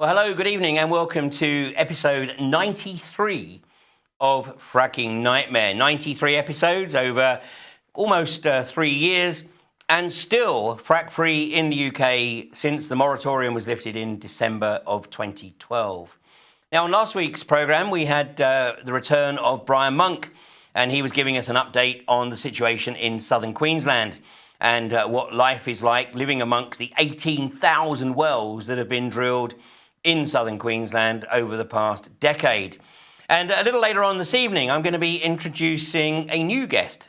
Well, hello, good evening, and welcome to episode 93 of Fracking Nightmare. 93 episodes over almost 3 years, and still frack-free in the UK since the moratorium was lifted in December of 2012. Now, on last week's programme, we had the return of Brian Monk, and he was giving us an update on the situation in southern Queensland and what life is like living amongst the 18,000 wells that have been drilled in southern Queensland over the past decade. And a little later on this evening, I'm going to be introducing a new guest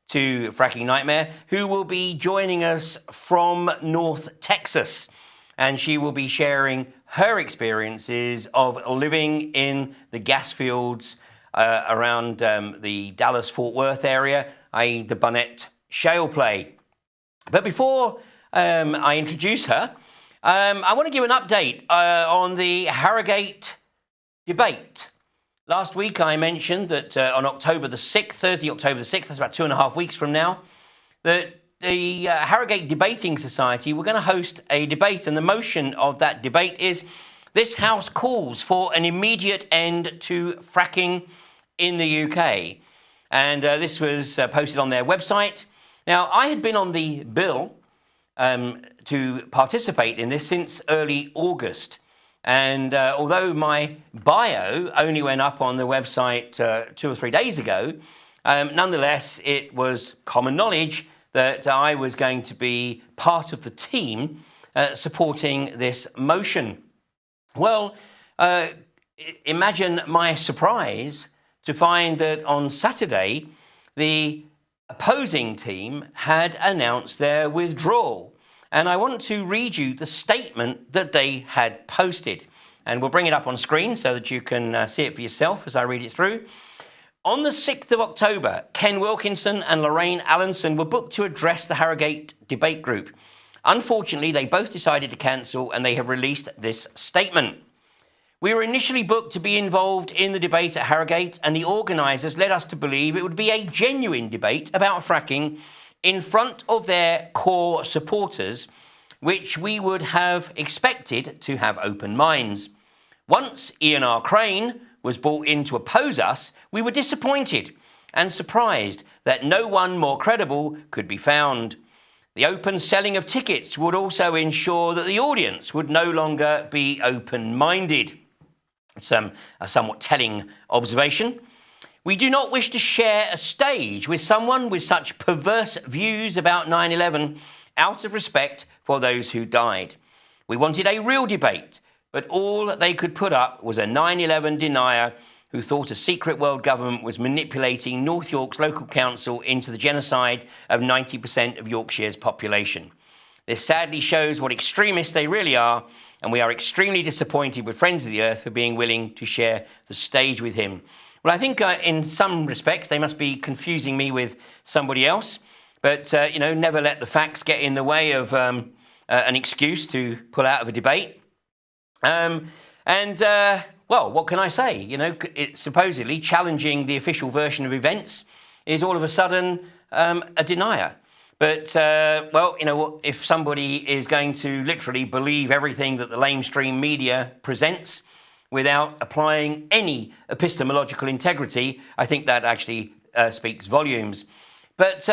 to Fracking Nightmare, who will be joining us from North Texas. And she will be sharing her experiences of living in the gas fields around the Dallas-Fort Worth area, i.e. the Barnett Shale Play. But before I introduce her, I want to give an update on the Harrogate debate. Last week I mentioned that on October the 6th, Thursday, October the 6th, that's about 2.5 weeks from now, that the Harrogate Debating Society were going to host a debate, and the motion of that debate is this House calls for an immediate end to fracking in the UK. And this was posted on their website. Now, I had been on the bill to participate in this since early August. And although my bio only went up on the website 2 or 3 days ago, nonetheless, it was common knowledge that I was going to be part of the team supporting this motion. Well, imagine my surprise to find that on Saturday, the opposing team had announced their withdrawal. And I want to read you the statement that they had posted. And we'll bring it up on screen so that you can see it for yourself as I read it through. On the 6th of October, Ken Wilkinson and Lorraine Allenson were booked to address the Harrogate debate group. Unfortunately, they both decided to cancel, and they have released this statement. We were initially booked to be involved in the debate at Harrogate, and the organisers led us to believe it would be a genuine debate about fracking in front of their core supporters, which we would have expected to have open minds. Once Ian R. Crane was brought in to oppose us, we were disappointed and surprised that no one more credible could be found. The open selling of tickets would also ensure that the audience would no longer be open-minded. It's a somewhat telling observation. We do not wish to share a stage with someone with such perverse views about 9/11 out of respect for those who died. We wanted a real debate, but all they could put up was a 9/11 denier who thought a secret world government was manipulating North York's local council into the genocide of 90% of Yorkshire's population. This sadly shows what extremists they really are, and we are extremely disappointed with Friends of the Earth for being willing to share the stage with him. Well, I think in some respects they must be confusing me with somebody else, but never let the facts get in the way of an excuse to pull out of a debate. Well, what can I say? It's supposedly challenging the official version of events is all of a sudden a denier. But, if somebody is going to literally believe everything that the lamestream media presents without applying any epistemological integrity, I think that actually speaks volumes. But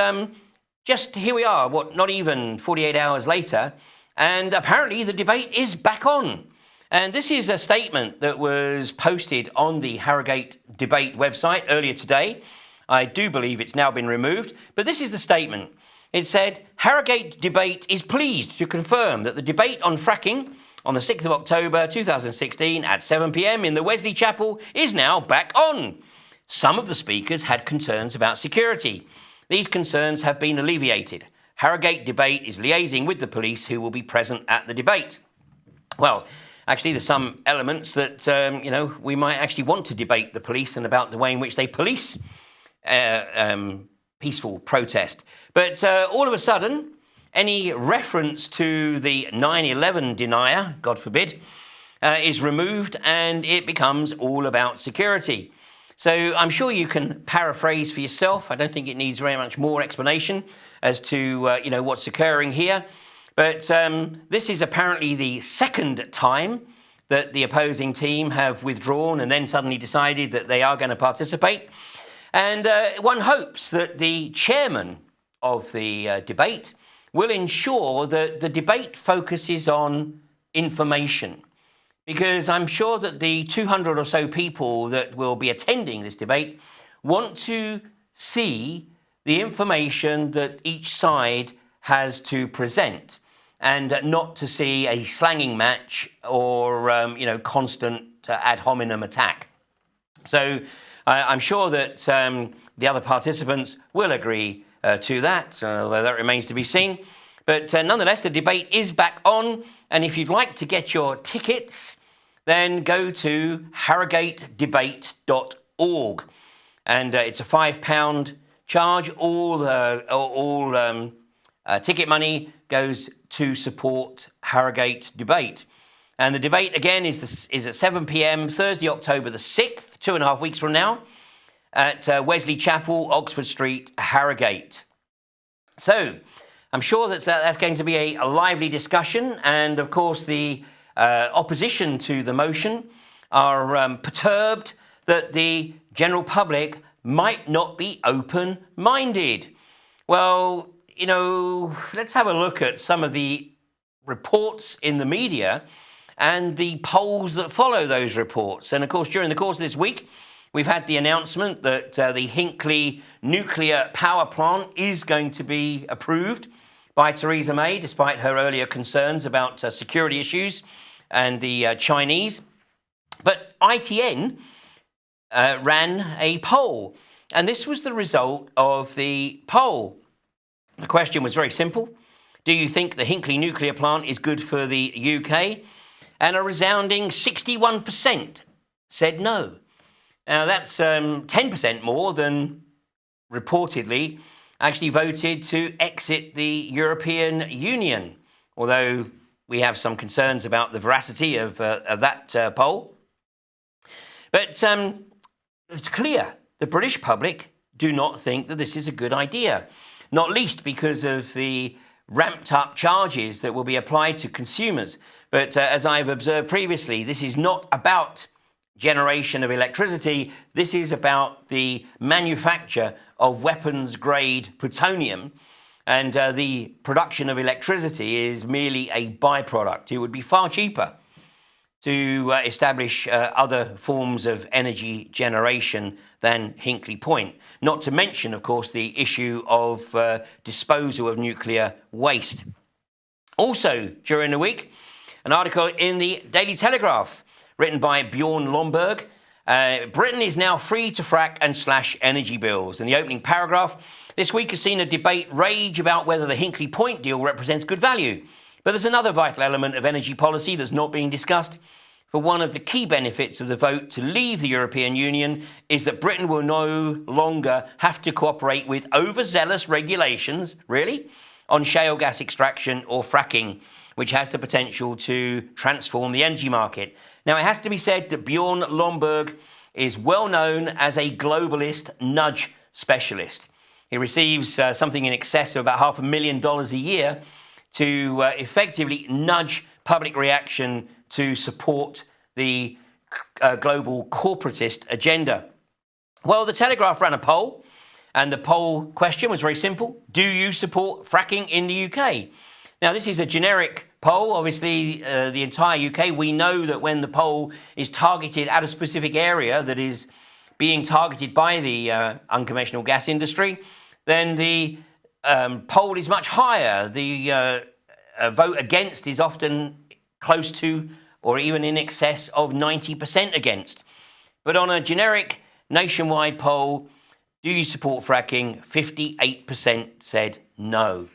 just here we are, not even 48 hours later, and apparently the debate is back on. And this is a statement that was posted on the Harrogate debate website earlier today. I do believe it's now been removed, but this is the statement. It said, Harrogate debate is pleased to confirm that the debate on fracking on the 6th of October 2016 at 7 p.m. in the Wesley Chapel is now back on. Some of the speakers had concerns about security. These concerns have been alleviated. Harrogate debate is liaising with the police who will be present at the debate. Well, actually, there's some elements that, we might actually want to debate the police and about the way in which they police peaceful protest. But all of a sudden, any reference to the 9/11 denier, God forbid, is removed, and it becomes all about security. So I'm sure you can paraphrase for yourself. I don't think it needs very much more explanation as to what's occurring here. But this is apparently the second time that the opposing team have withdrawn and then suddenly decided that they are going to participate. And one hopes that the chairman of the debate will ensure that the debate focuses on information. Because I'm sure that the 200 or so people that will be attending this debate want to see the information that each side has to present, and not to see a slanging match or constant ad hominem attack. So I'm sure that the other participants will agree to that, although that remains to be seen. But nonetheless, the debate is back on, and if you'd like to get your tickets, then go to harrogatetedebate.org, and it's a £5 charge. All ticket money goes to support Harrogate Debate. And the debate, again, is at 7 p.m, Thursday, October the 6th, 2.5 weeks from now, at Wesley Chapel, Oxford Street, Harrogate. So I'm sure that's going to be a lively discussion. And, of course, the opposition to the motion are perturbed that the general public might not be open-minded. Well, let's have a look at some of the reports in the media and the polls that follow those reports. And of course, during the course of this week, we've had the announcement that the Hinkley nuclear power plant is going to be approved by Theresa May, despite her earlier concerns about security issues and the Chinese. But ITN ran a poll, and this was the result of the poll. The question was very simple. Do you think the Hinkley nuclear plant is good for the UK? And a resounding 61% said no. Now, that's 10% more than reportedly actually voted to exit the European Union, although we have some concerns about the veracity of that poll. But it's clear the British public do not think that this is a good idea, not least because of the ramped up charges that will be applied to consumers. But as I've observed previously, this is not about generation of electricity. This is about the manufacture of weapons-grade plutonium, and the production of electricity is merely a byproduct. It would be far cheaper to establish other forms of energy generation than Hinkley Point. Not to mention, of course, the issue of disposal of nuclear waste. Also, during the week, an article in the Daily Telegraph written by Bjorn Lomborg. Britain is now free to frack and slash energy bills. And the opening paragraph this week has seen a debate rage about whether the Hinkley Point deal represents good value. But there's another vital element of energy policy that's not being discussed. For one of the key benefits of the vote to leave the European Union is that Britain will no longer have to cooperate with overzealous regulations, really, on shale gas extraction or fracking, which has the potential to transform the energy market. Now, it has to be said that Bjorn Lomborg is well known as a globalist nudge specialist. He receives something in excess of about $500,000 a year to effectively nudge public reaction to support the global corporatist agenda. Well, the Telegraph ran a poll, and the poll question was very simple. Do you support fracking in the UK? Now, this is a generic poll. Obviously, the entire UK, we know that when the poll is targeted at a specific area that is being targeted by the unconventional gas industry, then the poll is much higher. The vote against is often close to or even in excess of 90% against. But on a generic nationwide poll, do you support fracking? 58% said no.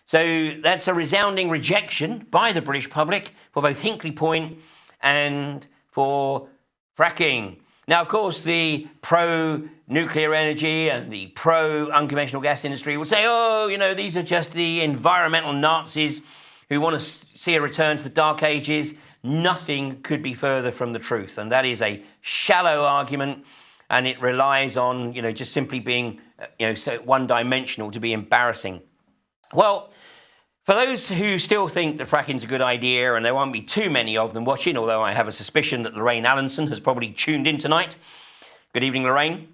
So that's a resounding rejection by the British public for both Hinkley Point and for fracking. Now, of course, the pro-nuclear energy and the pro-unconventional gas industry will say, oh, these are just the environmental Nazis who want to see a return to the Dark Ages. Nothing could be further from the truth. And that is a shallow argument, and it relies on, just simply being, so one-dimensional to be embarrassing. Well, For those who still think that fracking's a good idea, and there won't be too many of them watching, although I have a suspicion that Lorraine Allenson has probably tuned in tonight. Good evening, Lorraine.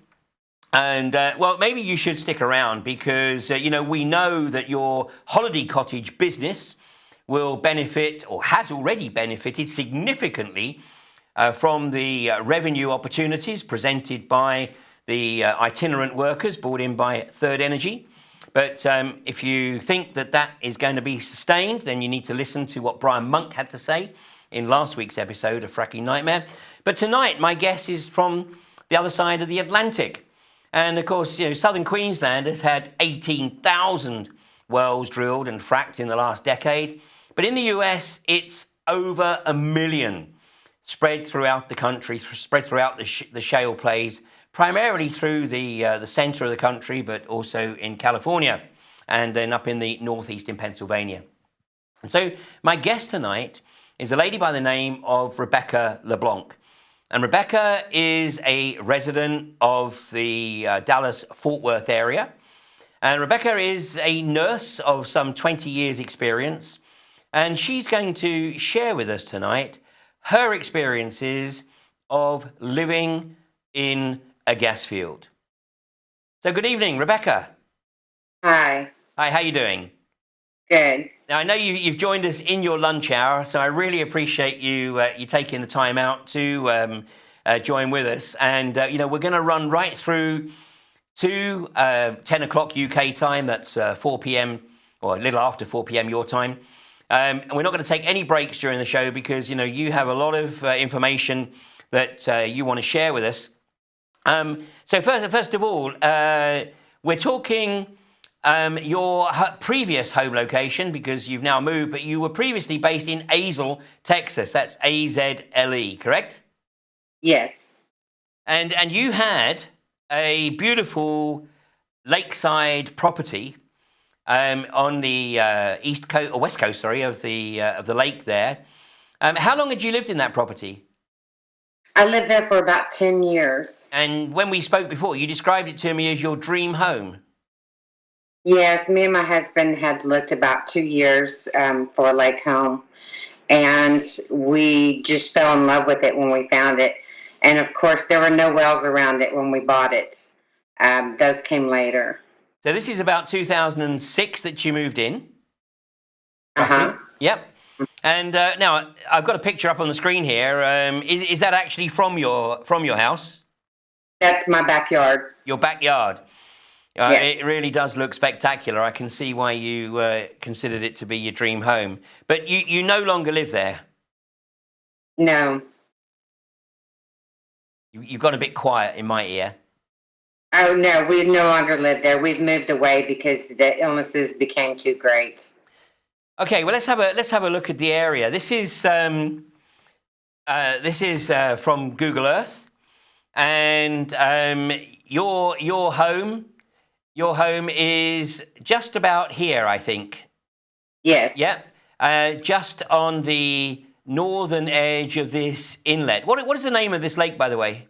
And, well, maybe you should stick around because, we know that your holiday cottage business will benefit, or has already benefited significantly from the revenue opportunities presented by the itinerant workers brought in by Third Energy. But if you think that that is going to be sustained, then you need to listen to what Brian Monk had to say in last week's episode of Fracking Nightmare. But tonight, my guest is from the other side of the Atlantic. And of course, southern Queensland has had 18,000 wells drilled and fracked in the last decade. But in the US, it's over 1 million spread throughout the country, spread throughout the shale plays, primarily through the center of the country, but also in California and then up in the northeast in Pennsylvania. And so my guest tonight is a lady by the name of Rebecca LaBlanc. And Rebecca is a resident of the Dallas-Fort Worth area. And Rebecca is a nurse of some 20 years experience. And she's going to share with us tonight her experiences of living in a gas field. So good evening, Rebecca. Hi. Hi, how you doing? Good. Now, I know you've joined us in your lunch hour, so I really appreciate you taking the time out to join with us. And, we're going to run right through to 10 o'clock UK time. That's 4 p.m. or a little after 4 p.m. your time. And we're not going to take any breaks during the show because, you have a lot of information that you want to share with us. So first of all, we're talking your previous home location because you've now moved, but you were previously based in Azle, Texas. That's A-Z-L-E, correct? Yes. And you had a beautiful lakeside property on the east coast or west coast, of the lake there. How long had you lived in that property? I lived there for about 10 years. And when we spoke before, you described it to me as your dream home. Yes, me and my husband had looked about 2 years for a lake home. And we just fell in love with it when we found it. And of course, there were no wells around it when we bought it. Those came later. So this is about 2006 that you moved in? Uh-huh. Yep. And now I've got a picture up on the screen here. Is that actually from your house? That's my backyard. Your backyard. Yes. It really does look spectacular. I can see why you considered it to be your dream home. But you no longer live there. No. You've gone a bit quiet in my ear. Oh, no, we no longer live there. We've moved away because the illnesses became too great. Okay, well, let's have a look at the area. This is from Google Earth, and your home is just about here, I think. Yes. Yep. Just on the northern edge of this inlet. What is the name of this lake, by the way?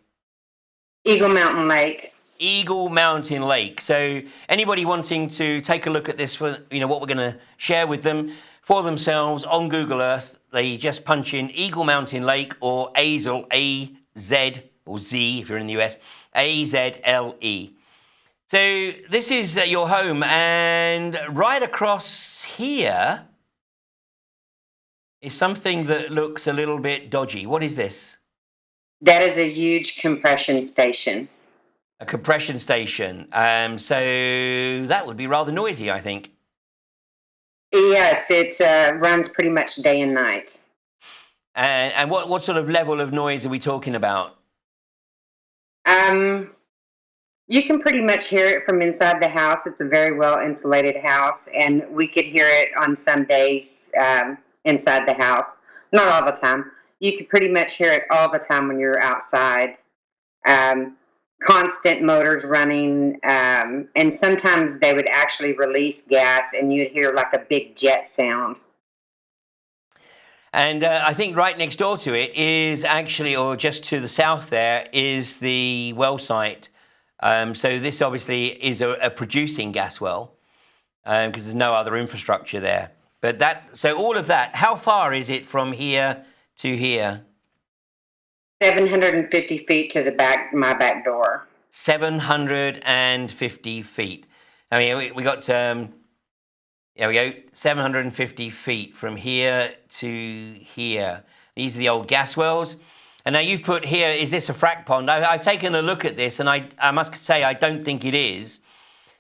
Eagle Mountain Lake. Eagle Mountain Lake. So anybody wanting to take a look at this, for what we're going to share with them for themselves on Google Earth, they just punch in Eagle Mountain Lake or Azle, A-Z, or Z if you're in the US, A-Z-L-E. So this is your home, and right across here is something that looks a little bit dodgy. What is this? That is a huge compression station. A compression station. So that would be rather noisy, I think. Yes, it runs pretty much day and night. And what sort of level of noise are we talking about? You can pretty much hear it from inside the house. It's a very well insulated house, and we could hear it on some days inside the house. Not all the time. You could pretty much hear it all the time when you're outside. Constant motors running, and sometimes they would actually release gas, and you'd hear like a big jet sound. And I think right next door to it is actually, or just to the south there, is the well site. So this obviously is a producing gas well, because there's no other infrastructure there. But so all of that, how far is it from here to here? 750 feet to my back door. 750 feet. I mean, we got, there we go, 750 feet from here to here. These are the old gas wells. And now you've put here, is this a frack pond? I've taken a look at this, and I must say I don't think it is,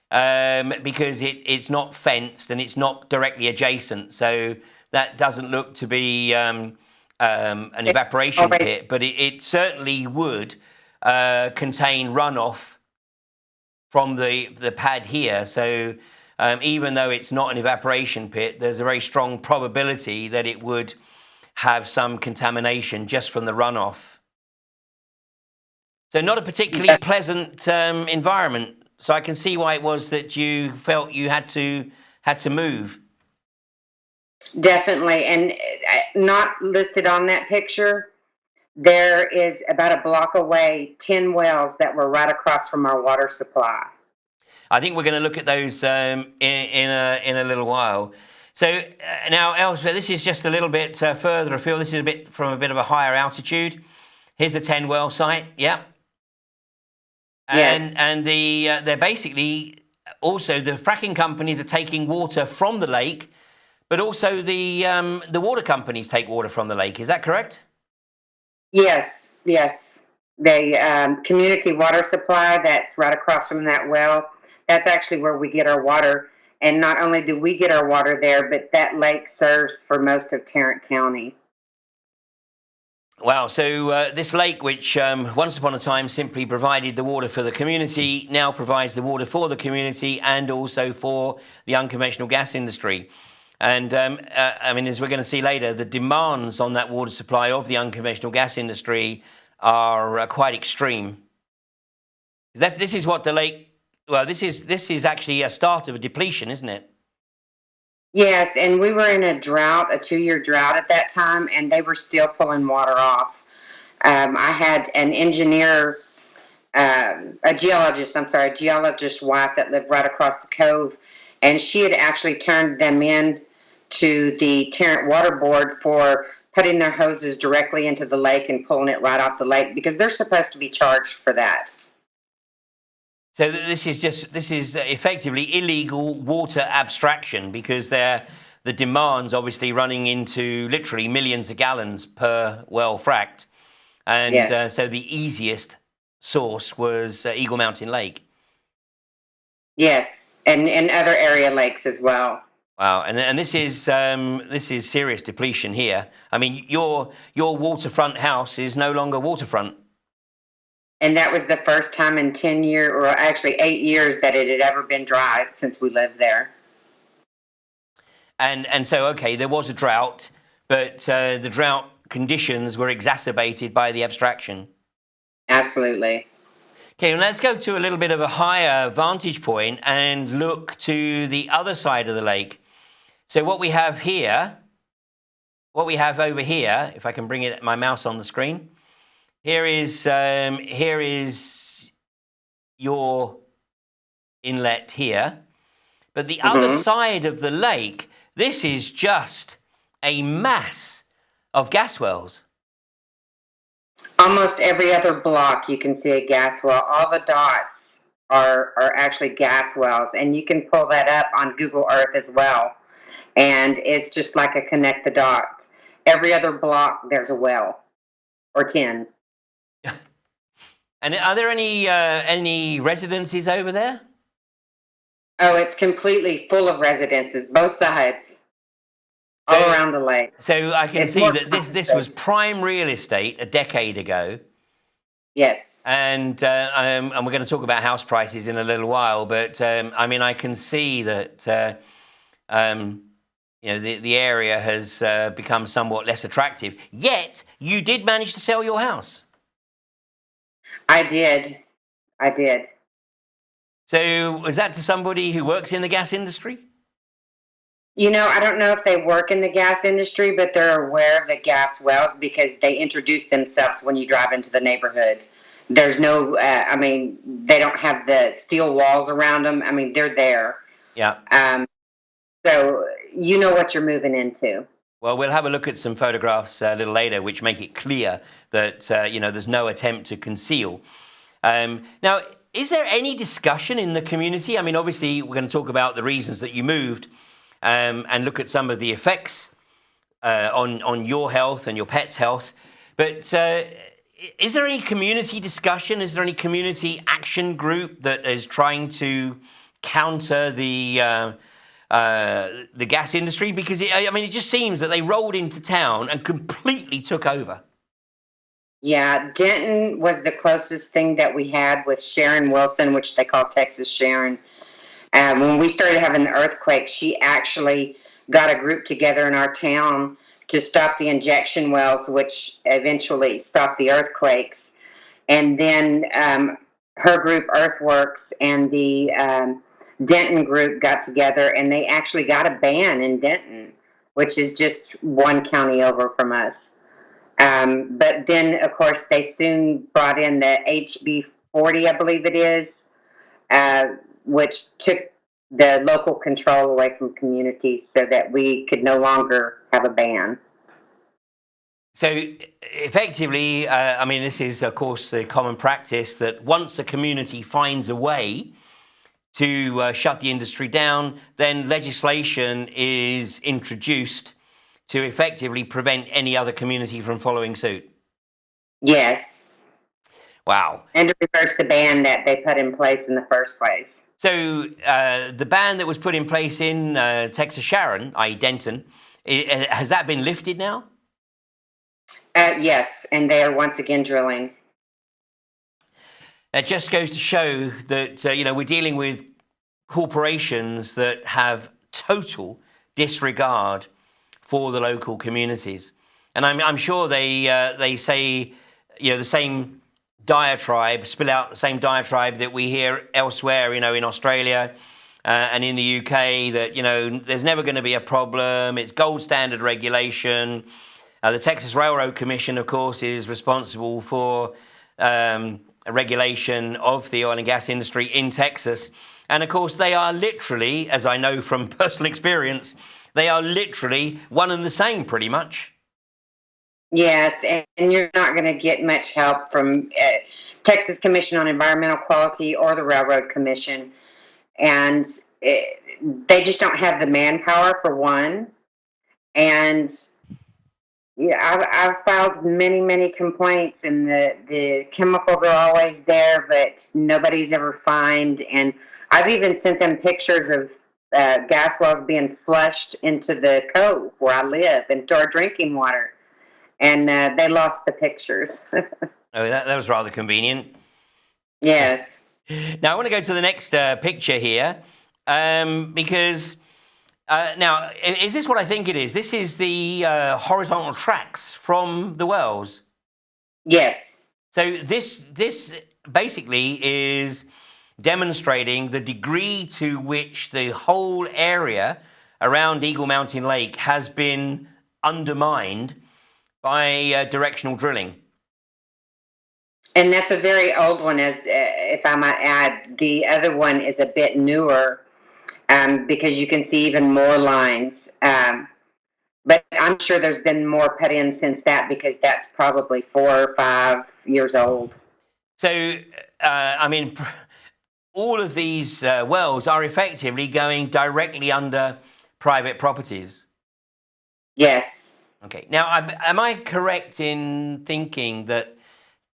because it's not fenced and it's not directly adjacent. So that doesn't look to be an evaporation pit, but it certainly would contain runoff from the pad here. So even though it's not an evaporation pit, there's a very strong probability that it would have some contamination just from the runoff. So not a particularly pleasant environment. So I can see why it was that you felt you had to move. Definitely, and not listed on that picture, there is about a block away 10 wells that were right across from our water supply. I think we're going to look at those in a little while. So now, Elspeth, this is just a little bit further afield. This is from a bit of a higher altitude. Here's the 10 well site. Yeah. Yes. And they're basically also, the fracking companies are taking water from the lake, but also the water companies take water from the lake. Is that correct? Yes. The community water supply that's right across from that well, that's actually where we get our water. And not only do we get our water there, but that lake serves for most of Tarrant County. Wow, so this lake, which once upon a time simply provided the water for the community, now provides the water for the community and also for the unconventional gas industry. And I mean, as we're going to see later, the demands on that water supply of the unconventional gas industry are quite extreme. This is what the lake, well, this is actually a start of a depletion, isn't it? Yes, and we were in a drought, a 2-year drought at that time, and they were still pulling water off. I had an engineer, a geologist's wife that lived right across the cove, and she had actually turned them in to the Tarrant Water Board for putting their hoses directly into the lake and pulling it right off the lake, because they're supposed to be charged for that. So this is effectively illegal water abstraction, because the demand's obviously running into literally millions of gallons per well fracked. And yes. So the easiest source was Eagle Mountain Lake. Yes, and other area lakes as well. Wow, and this is serious depletion here. I mean, your waterfront house is no longer waterfront. And that was the first time in 10 years, or actually 8 years, that it had ever been dry since we lived there. And so, okay, there was a drought, but the drought conditions were exacerbated by the abstraction. Absolutely. Okay, well, let's go to a little bit of a higher vantage point and look to the other side of the lake. So what we have here, what we have over here, if I can bring my mouse on the screen, here is your inlet here, but the other side of the lake, this is just a mass of gas wells. Almost every other block you can see a gas well. All the dots are actually gas wells, and you can pull that up on Google Earth as well. And it's just like a connect the dots. Every other block there's a well or 10. And are there any residences over there? Oh, it's completely full of residences, both sides, all around the lake. So I can see that this was prime real estate a decade ago. Yes. And we're going to talk about house prices in a little while, but I mean, I can see that you know, the area has become somewhat less attractive. Yet you did manage to sell your house. I did. So was that to somebody who works in the gas industry? You know, I don't know if they work in the gas industry, but they're aware of the gas wells because they introduce themselves when you drive into the neighborhood. There's no, I mean, they don't have the steel walls around them. I mean, they're there. Yeah. So you know what you're moving into. Well, we'll have a look at some photographs a little later, which make it clear that there's no attempt to conceal. Now, is there any discussion in the community? I mean, obviously, we're going to talk about the reasons that you moved, and look at some of the effects on your health and your pet's health. But is there any community discussion? Is there any community action group that is trying to counter the gas industry? Because it just seems that they rolled into town and completely took over. Yeah, Denton was the closest thing that we had with Sharon Wilson, which they call Texas Sharon. When we started having the earthquake, she actually got a group together in our town to stop the injection wells, which eventually stopped the earthquakes. And then her group, Earthworks, and the Denton group got together, and they actually got a ban in Denton, which is just one county over from us. But then, of course, they soon brought in the HB 40, I believe it is, which took the local control away from communities so that we could no longer have a ban. So effectively, this is, of course, the common practice that once a community finds a way to shut the industry down, then legislation is introduced to effectively prevent any other community from following suit. Yes. Wow. And to reverse the ban that they put in place in the first place. So the ban that was put in place in Texas Sharon, i.e. Denton, has that been lifted now? Yes, and they are once again drilling. That just goes to show that, we're dealing with corporations that have total disregard for the local communities. And I'm sure they say, the same diatribe, spill out the same diatribe that we hear elsewhere, in Australia and in the UK, that, there's never going to be a problem. It's gold standard regulation. The Texas Railroad Commission, of course, is responsible for a regulation of the oil and gas industry in Texas. And of course, they are literally, as I know from personal experience, they are literally one and the same, pretty much. Yes, and you're not going to get much help from Texas Commission on Environmental Quality or the Railroad Commission. And they just don't have the manpower, for one. And yeah, I've filed many complaints, and the chemicals are always there, but nobody's ever fined. And I've even sent them pictures of gas wells being flushed into the cove where I live, into our drinking water. And they lost the pictures. Oh, that was rather convenient. Yes. Now, I want to go to the next picture here, because now, is this what I think it is? This is the horizontal tracks from the wells. Yes. So this basically is demonstrating the degree to which the whole area around Eagle Mountain Lake has been undermined by directional drilling. And that's a very old one, as if I might add. The other one is a bit newer, because you can see even more lines. But I'm sure there's been more put in since that, because that's probably 4 or 5 years old. So, all of these wells are effectively going directly under private properties. Yes. Okay. Now, am I correct in thinking that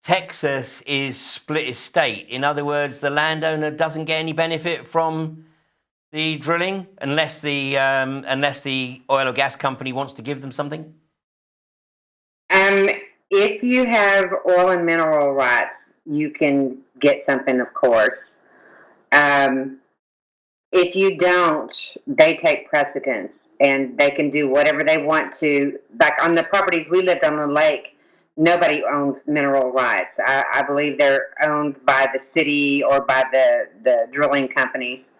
Texas is split estate? In other words, the landowner doesn't get any benefit from the drilling unless the oil or gas company wants to give them something? If you have oil and mineral rights, you can get something, of course. If you don't, they take precedence, and they can do whatever they want to. Like on the properties we lived on the lake, nobody owned mineral rights. I believe they're owned by the city or by the drilling companies.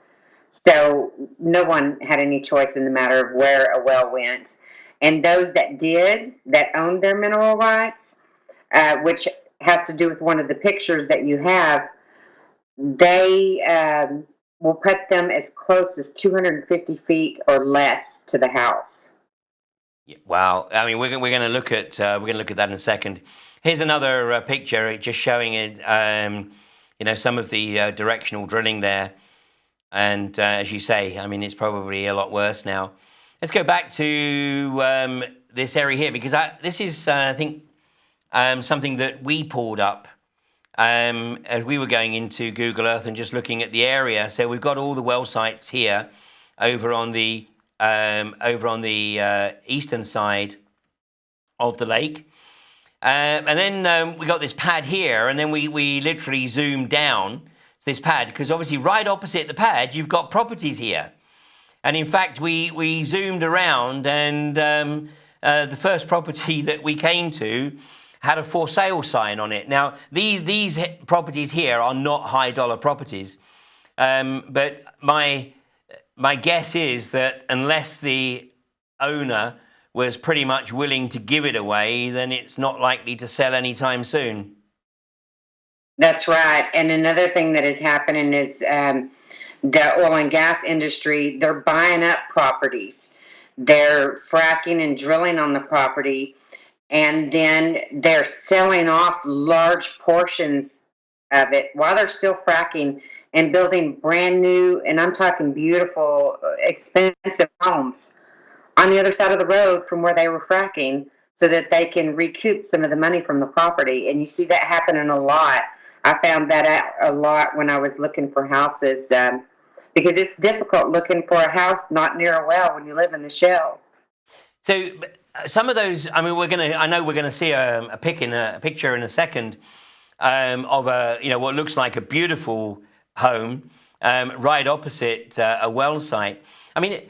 So no one had any choice in the matter of where a well went. And those that did, that owned their mineral rights, which has to do with one of the pictures that you have, they will put them as close as 250 feet or less to the house. Wow. I mean, we're going to look at that in a second. Here's another picture just showing it. Some of the directional drilling there, and as you say, I mean, it's probably a lot worse now. Let's go back to this area here, because this is, I think, something that we pulled up as we were going into Google Earth and just looking at the area. So we've got all the well sites here over on the eastern side of the lake. And then we got this pad here, and then we literally zoomed down to this pad, because obviously right opposite the pad, you've got properties here. And in fact, we zoomed around, and the first property that we came to had a for sale sign on it. Now, these properties here are not high dollar properties, but my guess is that unless the owner was pretty much willing to give it away, then it's not likely to sell anytime soon. That's right. And another thing that is happening is the oil and gas industry, they're buying up properties. They're fracking and drilling on the property, and then they're selling off large portions of it while they're still fracking and building brand new, and I'm talking beautiful, expensive homes on the other side of the road from where they were fracking, so that they can recoup some of the money from the property. And you see that happening a lot. I found that out a lot when I was looking for houses, because it's difficult looking for a house not near a well when you live in the shell. So some of those, I mean, I know we're gonna see a picture in a second of what looks like a beautiful home right opposite a well site. I mean,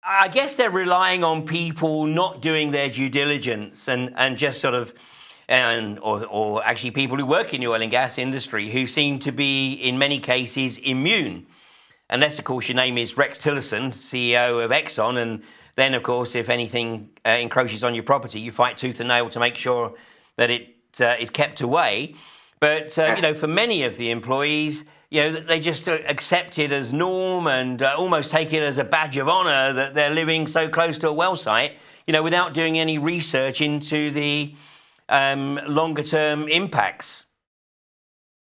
I guess they're relying on people not doing their due diligence and just sort of, or actually people who work in the oil and gas industry who seem to be in many cases immune, unless of course your name is Rex Tillerson, CEO of Exxon, and then of course if anything encroaches on your property, you fight tooth and nail to make sure that it is kept away. But for many of the employees, they just accept it as norm and almost take it as a badge of honor that they're living so close to a well site, without doing any research into the longer term impacts.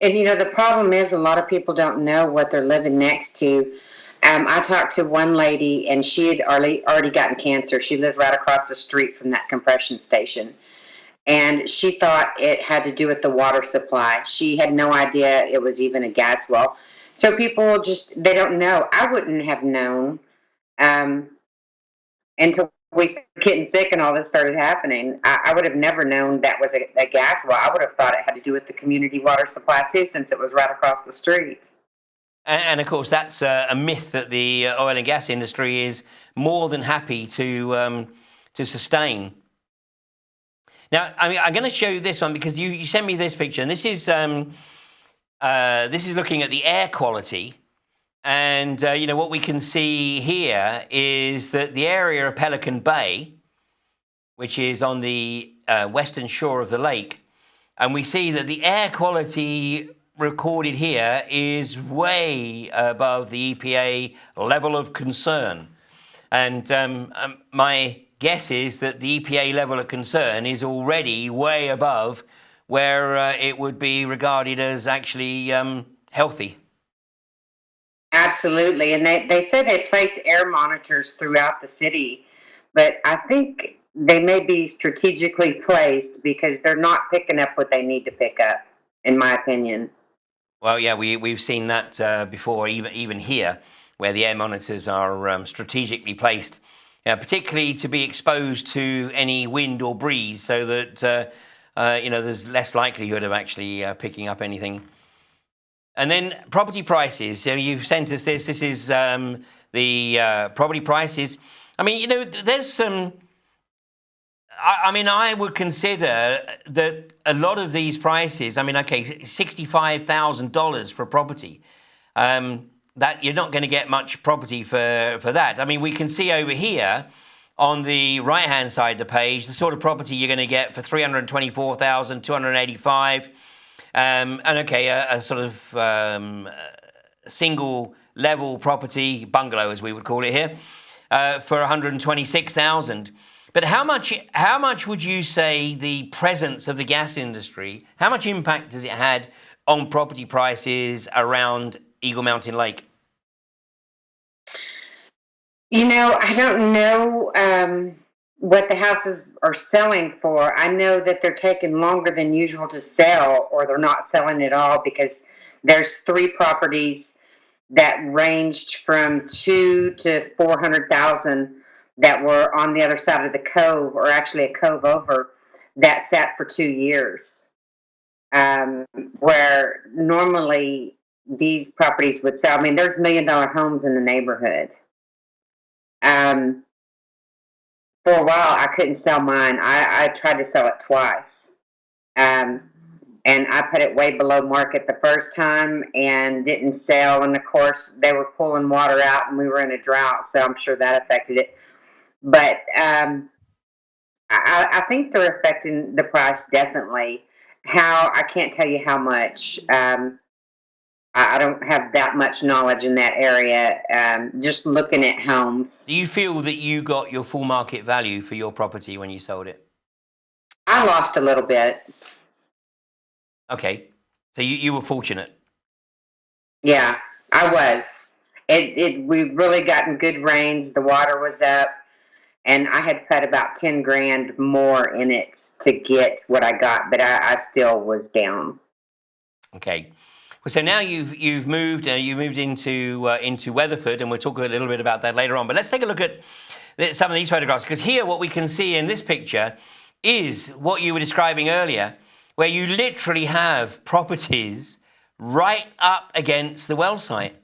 And the problem is a lot of people don't know what they're living next to. I talked to one lady, and she had already gotten cancer. She lived right across the street from that compression station. And she thought it had to do with the water supply. She had no idea it was even a gas well. So people they don't know. I wouldn't have known until we started getting sick and all this started happening. I would have never known that was a gas well. I would have thought it had to do with the community water supply too, since it was right across the street. And of course, that's a myth that the oil and gas industry is more than happy to sustain. Now, I mean, I'm going to show you this one because you sent me this picture, and this is looking at the air quality. And what we can see here is that the area of Pelican Bay, which is on the western shore of the lake, and we see that the air quality recorded here is way above the EPA level of concern. And my guess is that the EPA level of concern is already way above where it would be regarded as actually healthy. Absolutely. And they say they place air monitors throughout the city, but I think they may be strategically placed because they're not picking up what they need to pick up, in my opinion. Well, yeah, we've seen that before, even here, where the air monitors are strategically placed, particularly to be exposed to any wind or breeze, so that there's less likelihood of actually picking up anything. And then property prices. So you've sent us this. This is the property prices. I mean, there's some. I would consider that a lot of these prices. I mean, okay, $65,000 for a property. That you're not going to get much property for that. I mean, we can see over here on the right-hand side of the page the sort of property you're going to get for $324,285. And okay, a sort of single level property, bungalow as we would call it here, for $126,000. But how much would you say the presence of the gas industry, how much impact has it had on property prices around Eagle Mountain Lake? I don't know what the houses are selling for. I know that they're taking longer than usual to sell, or they're not selling at all, because there's 3 properties that ranged from 2 to 400,000 that were on the other side of the cove, or actually a cove over, that sat for 2 years. Where normally these properties would sell. I mean, there's $1 million homes in the neighborhood. For a while, I couldn't sell mine. I tried to sell it twice. And I put it way below market the first time and didn't sell. And of course, they were pulling water out and we were in a drought, so I'm sure that affected it. But I think they're affecting the price definitely. How, I can't tell you how much. I don't have that much knowledge in that area, just looking at homes. Do you feel that you got your full market value for your property when you sold it? I lost a little bit. Okay. So you were fortunate. Yeah, I was. We've really gotten good rains. The water was up. And I had put about 10 grand more in it to get what I got, but I still was down. Okay. Well, so now you've moved into Weatherford, and we'll talk a little bit about that later on. But let's take a look at some of these photographs, because here what we can see in this picture is what you were describing earlier, where you literally have properties right up against the well site.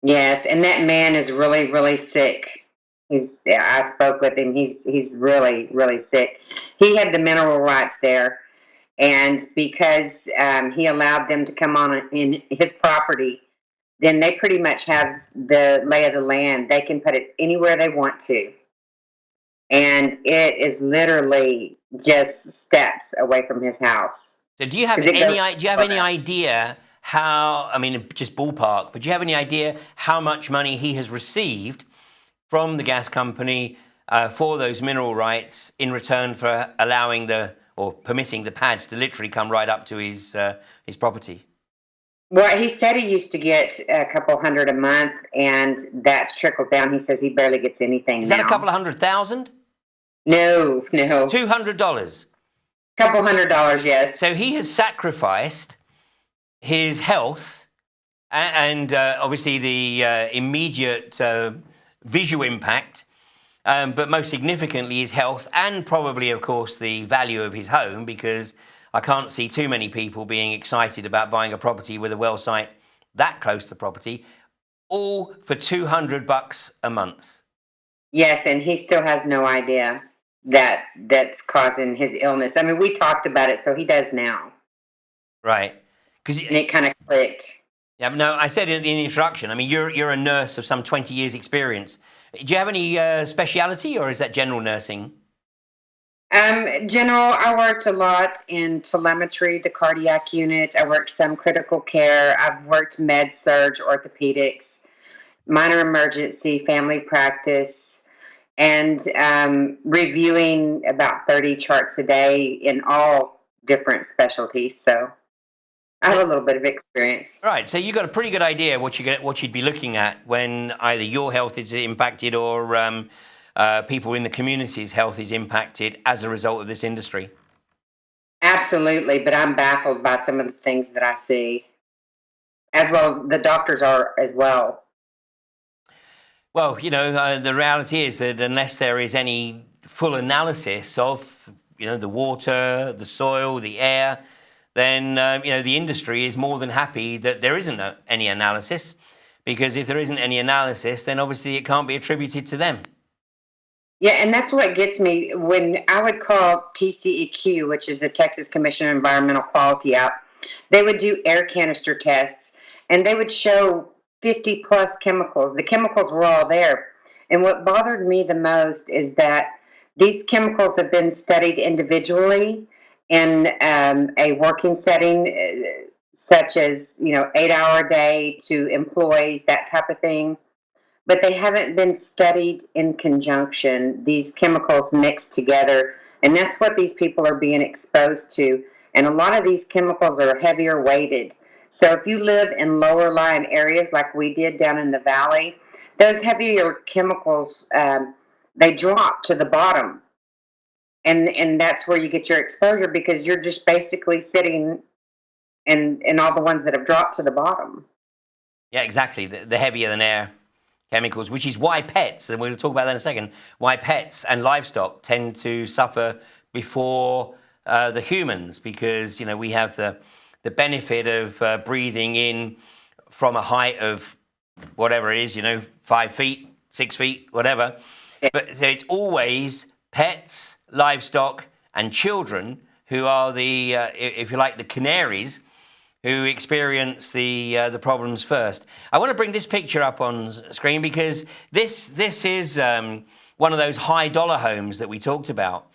Yes, and that man is really, really sick. I spoke with him. He's really, really sick. He had the mineral rights there, and because he allowed them to come on in his property, then they pretty much have the lay of the land. They can put it anywhere they want to, and it is literally just steps away from his house. So do you have any idea how? I mean, just ballpark, but do you have any idea how much money he has received from the gas company for those mineral rights in return for allowing or permitting the pads to literally come right up to his property? Well, he said he used to get a couple hundred a month, and that's trickled down. He says he barely gets anything now. Is that a couple of $100,000? No. $200? Couple $100, yes. So he has sacrificed his health and obviously the immediate visual impact, but most significantly his health, and probably, of course, the value of his home, because I can't see too many people being excited about buying a property with a well site that close to property, all for $200 a month. Yes, and he still has no idea that that's causing his illness. I mean, we talked about it, so he does now. Right. And it kind of clicked. Yeah, no, I said in the introduction, I mean, you're a nurse of some 20 years experience. Do you have any speciality, or is that general nursing? General, I worked a lot in telemetry, the cardiac unit. I worked some critical care. I've worked med surg, orthopedics, minor emergency, family practice, and reviewing about 30 charts a day in all different specialties. So I have a little bit of experience. Right, so you've got a pretty good idea what you'd be looking at when either your health is impacted or people in the community's health is impacted as a result of this industry. Absolutely, but I'm baffled by some of the things that I see. As well, the doctors are as well. Well, the reality is that unless there is any full analysis of, the water, the soil, the air, then, the industry is more than happy that there isn't any analysis, because if there isn't any analysis, then obviously it can't be attributed to them. Yeah, and that's what gets me. When I would call TCEQ, which is the Texas Commission on Environmental Quality, out, they would do air canister tests, and they would show 50 plus chemicals. The chemicals were all there. And what bothered me the most is that these chemicals have been studied individually in a working setting such as, 8-hour a day to employees, that type of thing. But they haven't been studied in conjunction, these chemicals mixed together. And that's what these people are being exposed to. And a lot of these chemicals are heavier weighted. So if you live in lower lying areas like we did down in the valley, those heavier chemicals, they drop to the bottom. And that's where you get your exposure, because you're just basically sitting in all the ones that have dropped to the bottom. Yeah, exactly. The heavier than air chemicals, which is why pets, and we'll talk about that in a second, why pets and livestock tend to suffer before the humans, because, we have the benefit of breathing in from a height of whatever it is, 5 feet, 6 feet, whatever. Yeah. But so it's always pets, livestock, and children who are the, if you like, the canaries who experience the problems first. I want to bring this picture up on screen because this is one of those high dollar homes that we talked about.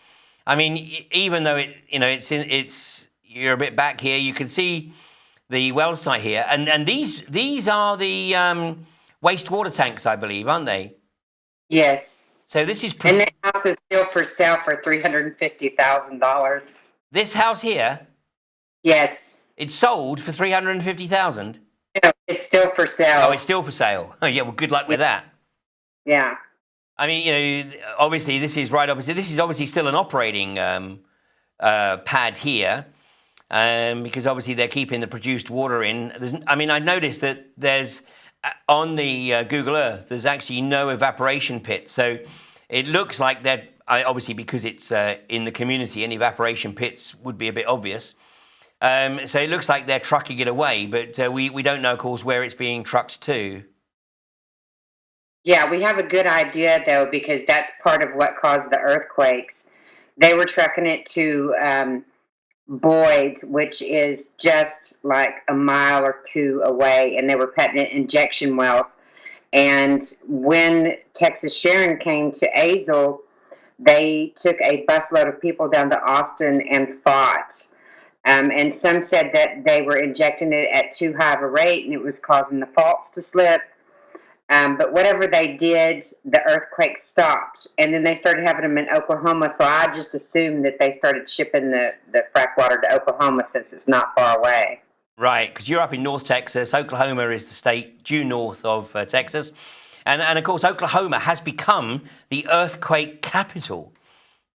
I mean, even though it's you're a bit back here, you can see the well site here, and these are the wastewater tanks, I believe, aren't they? Yes. So this is and that house is still for sale for $350,000. This house here. Yes. It's sold for $350,000. No, it's still for sale. Oh, it's still for sale. Oh, yeah. Well, good luck with that. Yeah. I mean, obviously, this is right opposite. This is obviously still an operating pad here, because obviously they're keeping the produced water in. I noticed that there's on the Google Earth, there's actually no evaporation pit. So it looks like that. Obviously, because it's in the community, any evaporation pits would be a bit obvious. So it looks like they're trucking it away, but we don't know, of course, where it's being trucked to. Yeah, we have a good idea, though, because that's part of what caused the earthquakes. They were trucking it to Boyd, which is just like a mile or two away, and they were putting it injection wells. And when Texas Sharon came to Azle, they took a busload of people down to Austin and fought. And some said that they were injecting it at too high of a rate and it was causing the faults to slip. But whatever they did, the earthquake stopped. And then they started having them in Oklahoma. So I just assumed that they started shipping the frack water to Oklahoma since it's not far away. Right, because you're up in North Texas. Oklahoma is the state due north of Texas. And of course, Oklahoma has become the earthquake capital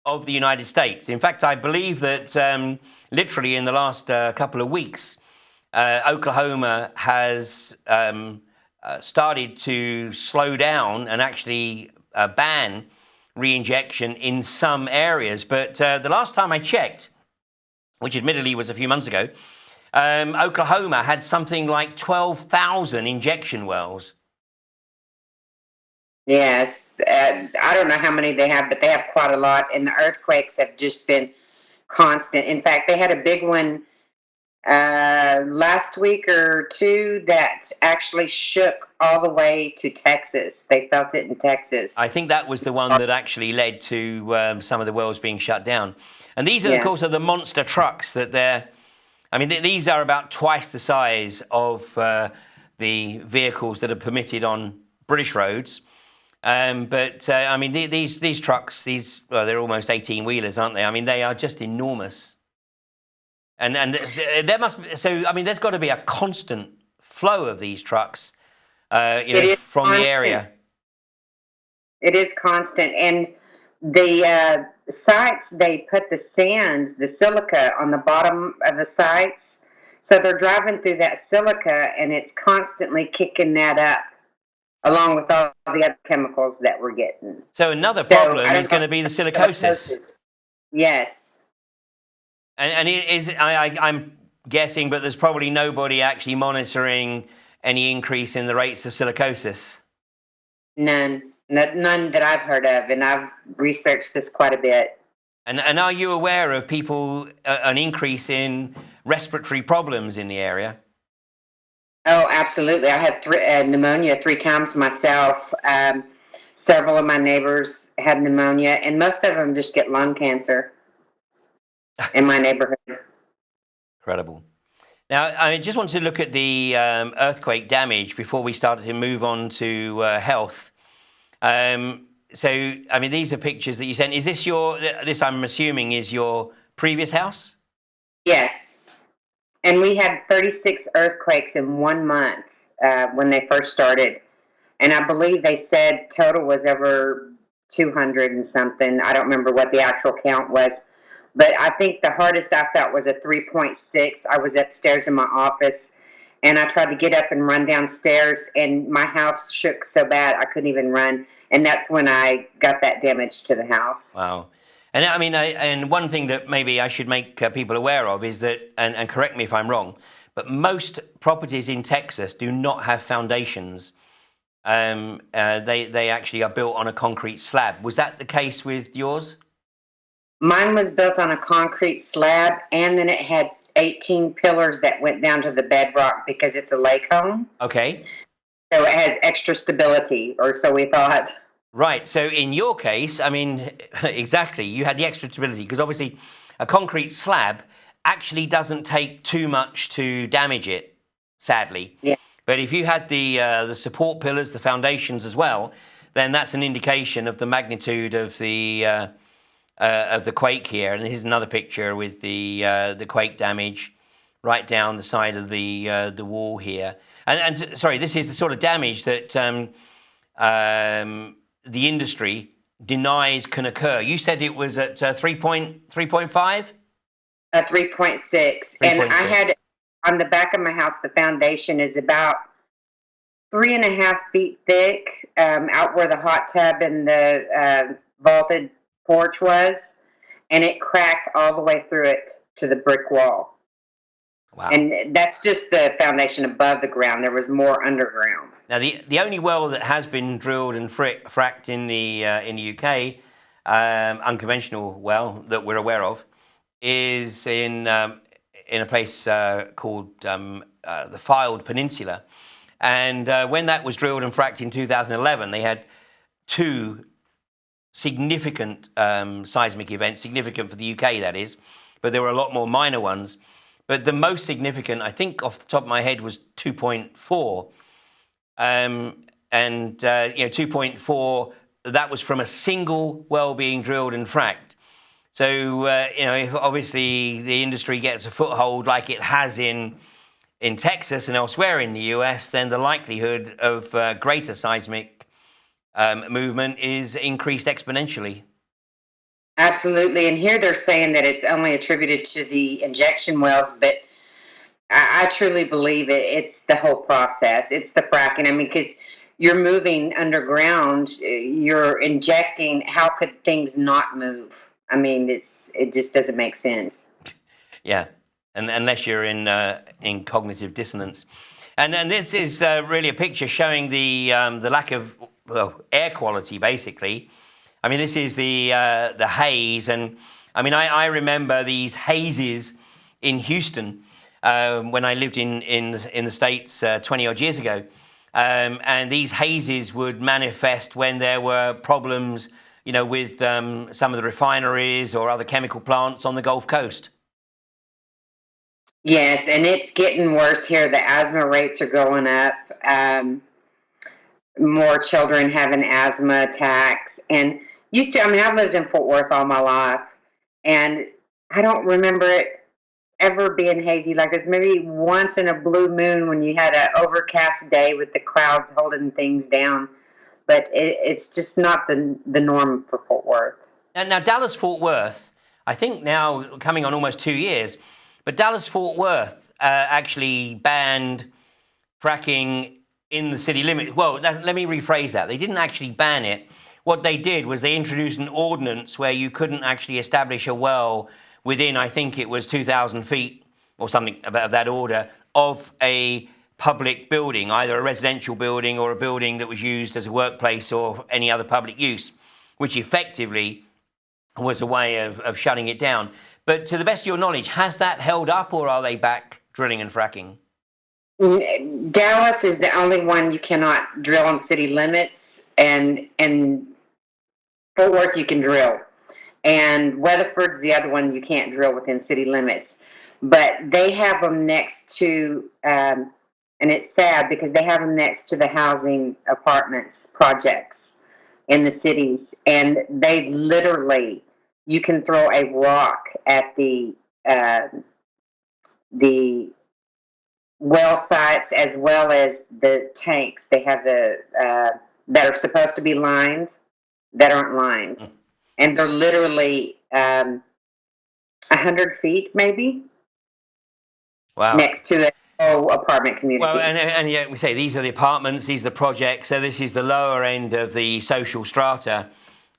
of the United States. In fact, I believe that literally in the last couple of weeks, Oklahoma has started to slow down and actually ban re-injection in some areas. But the last time I checked, which admittedly was a few months ago, Oklahoma had something like 12,000 injection wells. Yes, I don't know how many they have, but they have quite a lot, and the earthquakes have just been constant. In fact, they had a big one last week or two that actually shook all the way to Texas. They felt it in Texas. I think that was the one that actually led to some of the wells being shut down. And these are, of course, the monster trucks that they're... I mean, these are about twice the size of the vehicles that are permitted on British roads. But I mean, these trucks, they're almost 18-wheelers, aren't they? I mean, they are just enormous. And there must be, so I mean, there's got to be a constant flow of these trucks, from the area. It is constant, and the sites, they put the sand, the silica on the bottom of the sites, so they're driving through that silica, and it's constantly kicking that up, along with all the other chemicals that we're getting. So another problem is going to be the silicosis. Yes. And I'm guessing, but there's probably nobody actually monitoring any increase in the rates of silicosis. None that I've heard of, and I've researched this quite a bit. And are you aware of people, an increase in respiratory problems in the area? Oh, absolutely. I had pneumonia 3 times myself. Several of my neighbors had pneumonia, and most of them just get lung cancer in my neighborhood. Incredible. Now, I just want to look at the earthquake damage before we start to move on to health. So, I mean, these are pictures that you sent. Is this this I'm assuming is your previous house? Yes. And we had 36 earthquakes in 1 month when they first started. And I believe they said total was over 200 and something. I don't remember what the actual count was. But I think the hardest I felt was a 3.6. I was upstairs in my office, and I tried to get up and run downstairs, and my house shook so bad I couldn't even run. And that's when I got that damage to the house. Wow. And I mean, and one thing that maybe I should make people aware of is that, and correct me if I'm wrong, but most properties in Texas do not have foundations. They actually are built on a concrete slab. Was that the case with yours? Mine was built on a concrete slab, and then it had 18 pillars that went down to the bedrock because it's a lake home. Okay. So it has extra stability, or so we thought. Right. So in your case, I mean, exactly, you had the extra stability because obviously a concrete slab actually doesn't take too much to damage it, sadly. Yeah. But if you had the support pillars, the foundations as well, then that's an indication of the magnitude of the quake here. And here's another picture with the quake damage right down the side of the wall here. And sorry, this is the sort of damage that the industry denies can occur. You said it was at 3.5? 3.6. And I had on the back of my house, the foundation is about 3.5 feet thick, out where the hot tub and the vaulted porch was, and it cracked all the way through it to the brick wall. Wow. And that's just the foundation above the ground. There was more underground. Now, the only well that has been drilled and fracked in the UK, unconventional well that we're aware of, is in a place called the Filed Peninsula. And when that was drilled and fracked in 2011, they had two significant seismic events, significant for the UK, that is, but there were a lot more minor ones. But the most significant, I think off the top of my head, was 2.4. And 2.4, that was from a single well being drilled and fracked. So, if obviously the industry gets a foothold like it has in Texas and elsewhere in the US, then the likelihood of greater seismic movement is increased exponentially. Absolutely. And here they're saying that it's only attributed to the injection wells, but I truly believe it's the whole process. It's the fracking. I mean, because you're moving underground, you're injecting. How could things not move? I mean, it just doesn't make sense. Yeah, and unless you're in cognitive dissonance. And this is really a picture showing the lack of air quality, basically. I mean, this is the haze, and I mean, I remember these hazes in Houston when I lived in the States 20 odd years ago, and these hazes would manifest when there were problems, with some of the refineries or other chemical plants on the Gulf Coast. Yes, and it's getting worse here. The asthma rates are going up. More children having asthma attacks, and I've lived in Fort Worth all my life, and I don't remember it ever being hazy like this. Maybe once in a blue moon when you had an overcast day with the clouds holding things down, but it's just not the norm for Fort Worth. And now Dallas-Fort Worth, I think now coming on almost 2 years, but Dallas-Fort Worth actually banned fracking in the city limits. Well, let me rephrase that. They didn't actually ban it. What they did was they introduced an ordinance where you couldn't actually establish a well within, I think it was 2,000 feet or something of that order, of a public building, either a residential building or a building that was used as a workplace or any other public use, which effectively was a way of shutting it down. But to the best of your knowledge, has that held up, or are they back drilling and fracking? Dallas is the only one you cannot drill on city limits, and Fort Worth you can drill, and Weatherford's the other one you can't drill within city limits. But they have them next to, and it's sad because they have them next to the housing apartments projects in the cities, and they literally, you can throw a rock at the well sites as well as the tanks. They have the that are supposed to be lines that aren't lines, and they're literally 100 feet maybe. Wow. Next to a whole apartment community. Well, and yet we say these are the apartments, these are the projects, so this is the lower end of the social strata,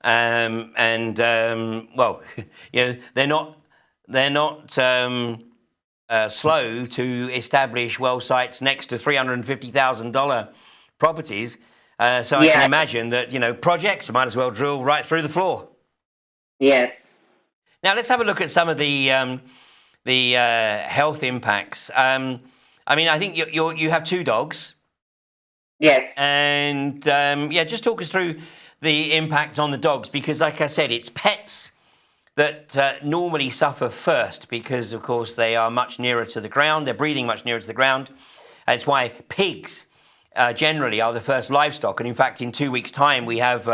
well, you know, they're not slow to establish well sites next to $350,000 properties. So I can imagine that, you know, projects might as well drill right through the floor. Yes. Now let's have a look at some of the health impacts. I mean, I think you have 2 dogs. Yes. And yeah, just talk us through the impact on the dogs, because like I said, it's pets that normally suffer first because, of course, they are much nearer to the ground. They're breathing much nearer to the ground. And it's why pigs generally are the first livestock. And in fact, in 2 weeks' time, we have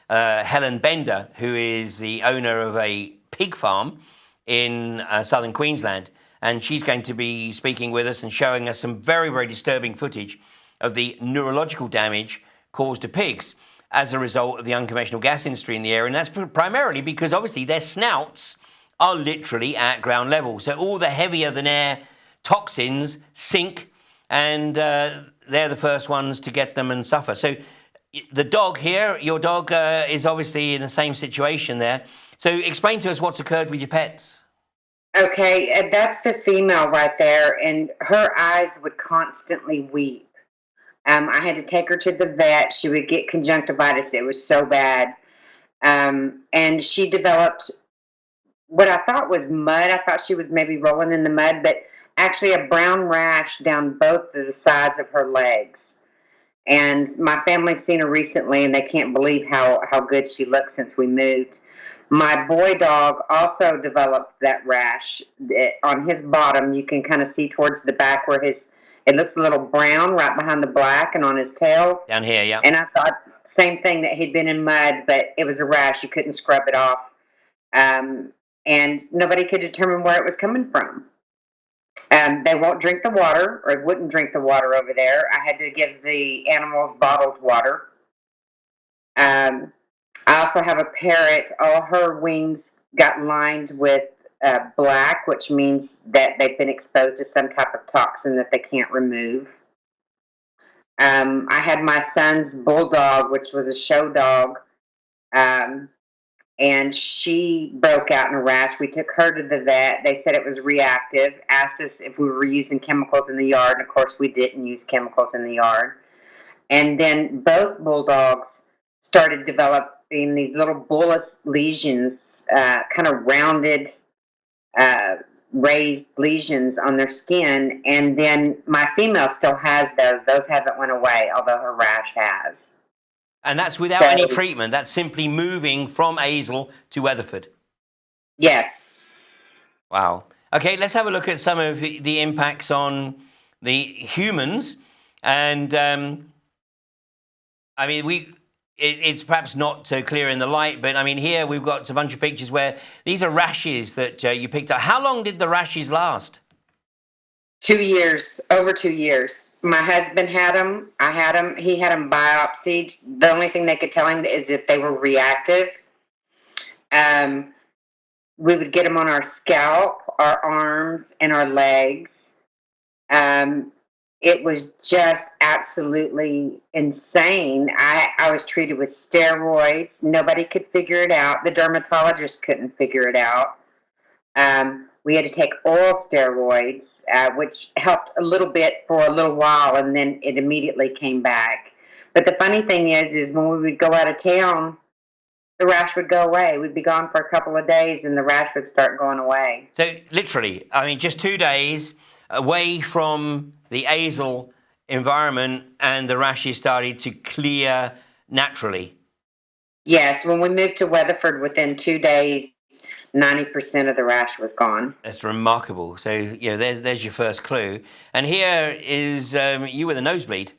Helen Bender, who is the owner of a pig farm in southern Queensland. And she's going to be speaking with us and showing us some very, very disturbing footage of the neurological damage caused to pigs as a result of the unconventional gas industry in the area. And that's primarily because obviously their snouts are literally at ground level. So all the heavier than air toxins sink, and they're the first ones to get them and suffer. So the dog here, your dog is obviously in the same situation there. So explain to us what's occurred with your pets. Okay, that's the female right there, and her eyes would constantly weep. I had to take her to the vet. She would get conjunctivitis. It was so bad. And she developed what I thought was mud. I thought she was maybe rolling in the mud, but actually a brown rash down both of the sides of her legs. And my family's seen her recently, and they can't believe how good she looks since we moved. My boy dog also developed that rash on his bottom. You can kind of see towards the back where it looks a little brown right behind the black, and on his tail. Down here, yeah. And I thought same thing, that he'd been in mud, but it was a rash. You couldn't scrub it off. And nobody could determine where it was coming from. They won't drink the water, or wouldn't drink the water over there. I had to give the animals bottled water. I also have a parrot. All her wings got lined with black, which means that they've been exposed to some type of toxin that they can't remove. I had my son's bulldog, which was a show dog, and she broke out in a rash. We took her to the vet. They said it was reactive, asked us if we were using chemicals in the yard, and of course we didn't use chemicals in the yard. And then both bulldogs started developing these little bullous lesions, kind of rounded, raised lesions on their skin. And then my female still has those. Those haven't went away, although her rash has. And that's without any treatment. That's simply moving from Azle to Weatherford. Yes. Wow. Okay, let's have a look at some of the impacts on the humans. And I mean, it's perhaps not clear in the light, but I mean, here we've got a bunch of pictures where these are rashes that you picked up. How long did the rashes last? 2 years, over 2 years. My husband had them. I had them. He had them biopsied. The only thing they could tell him is if they were reactive. We would get them on our scalp, our arms, and our legs. It was just absolutely insane. I was treated with steroids. Nobody could figure it out. The dermatologist couldn't figure it out. We had to take oral steroids, which helped a little bit for a little while, and then it immediately came back. But the funny thing is when we would go out of town, the rash would go away. We'd be gone for a couple of days, and the rash would start going away. So literally, I mean, just 2 days away from the Azle environment, and the rashes started to clear naturally. Yes, when we moved to Weatherford, within 2 days, 90% of the rash was gone. That's remarkable. So, there's your first clue. And here is you with a nosebleed.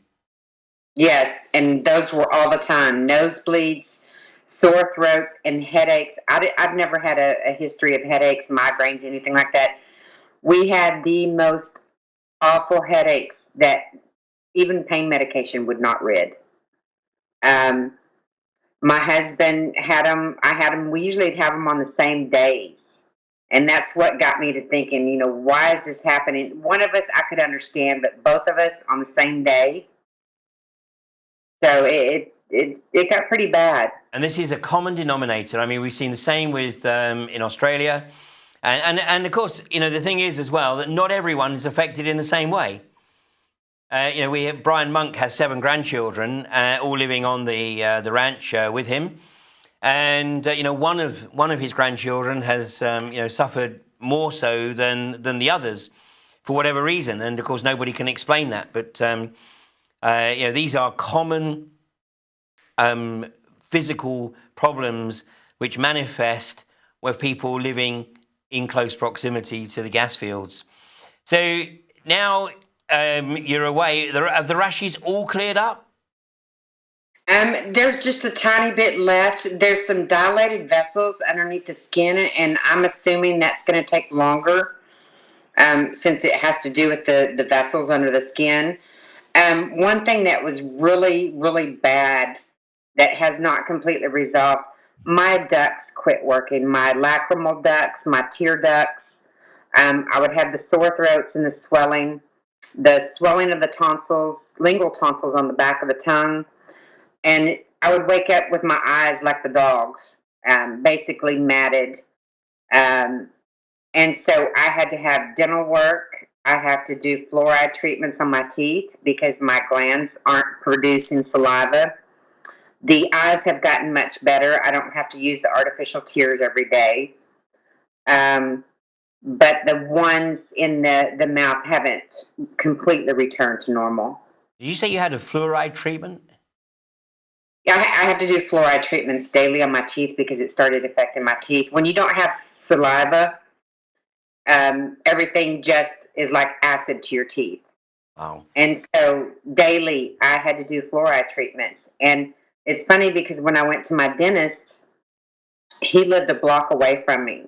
Yes, and those were all the time. Nosebleeds, sore throats, and headaches. I've never had a history of headaches, migraines, anything like that. We had the most awful headaches that even pain medication would not rid. My husband had them. I had them. We usually have them on the same days. And that's what got me to thinking, why is this happening? One of us I could understand, but both of us on the same day. So it got pretty bad. And this is a common denominator. I mean, we've seen the same with in Australia. And of course, the thing is as well that not everyone is affected in the same way. Brian Monk has 7 grandchildren, all living on the ranch with him, and one of his grandchildren has suffered more so than the others for whatever reason, and of course nobody can explain that. But these are common physical problems which manifest with people living in close proximity to the gas fields. So now you're away. Have the rashes all cleared up? There's just a tiny bit left. There's some dilated vessels underneath the skin, and I'm assuming that's going to take longer since it has to do with the vessels under the skin. One thing that was really, really bad that has not completely resolved, my ducts quit working. My lacrimal ducts, my tear ducts. I would have the sore throats and the swelling of the tonsils, lingual tonsils on the back of the tongue. And I would wake up with my eyes like the dogs, basically matted. And so I had to have dental work. I have to do fluoride treatments on my teeth because my glands aren't producing saliva. The eyes have gotten much better. I don't have to use the artificial tears every day. But the ones in the mouth haven't completely returned to normal. Did you say you had a fluoride treatment? Yeah, I have to do fluoride treatments daily on my teeth because it started affecting my teeth. When you don't have saliva, everything just is like acid to your teeth. Wow. And so daily I had to do fluoride treatments. And it's funny because when I went to my dentist, he lived a block away from me.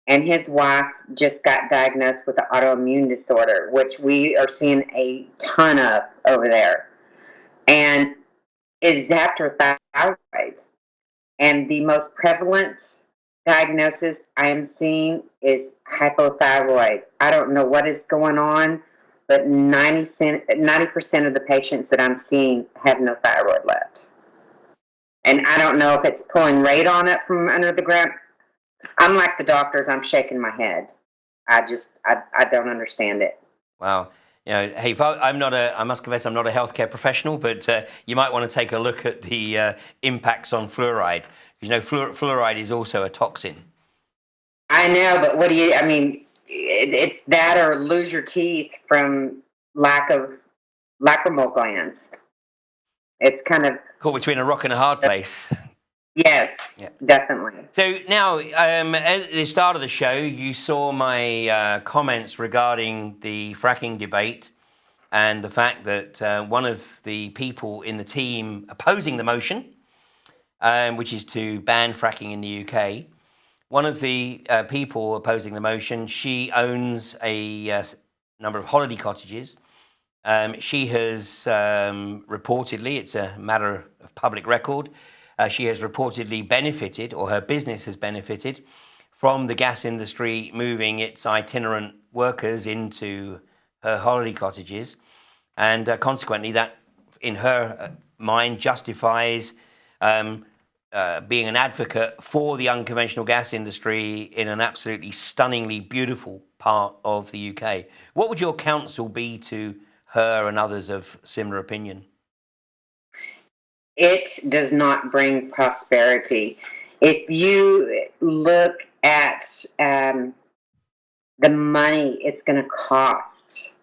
And his wife just got diagnosed with an autoimmune disorder, which we are seeing a ton of over there. And it zapped her thyroid. And the most prevalent diagnosis I am seeing is hypothyroid. I don't know what is going on, but 90% of the patients that I'm seeing have no thyroid left. And I don't know if it's pulling radon up from under the ground. I'm like the doctors. I'm shaking my head. I don't understand it. Wow. Hey, I must confess, I'm not a healthcare professional, but you might want to take a look at the impacts on fluoride. Because fluoride is also a toxin. I know, but it's that or lose your teeth from lack of lacrimal glands. It's kind of caught between a rock and a hard place. Yes, yeah. Definitely. So now, at the start of the show, you saw my comments regarding the fracking debate and the fact that one of the people in the team opposing the motion, which is to ban fracking in the UK, one of the people opposing the motion, she owns a number of holiday cottages. She has reportedly, it's a matter of public record, she has reportedly benefited, or her business has benefited, from the gas industry moving its itinerant workers into her holiday cottages. And consequently, that, in her mind, justifies being an advocate for the unconventional gas industry in an absolutely stunningly beautiful part of the UK. What would your counsel be to her and others of similar opinion? It does not bring prosperity. If you look at the money it's going to cost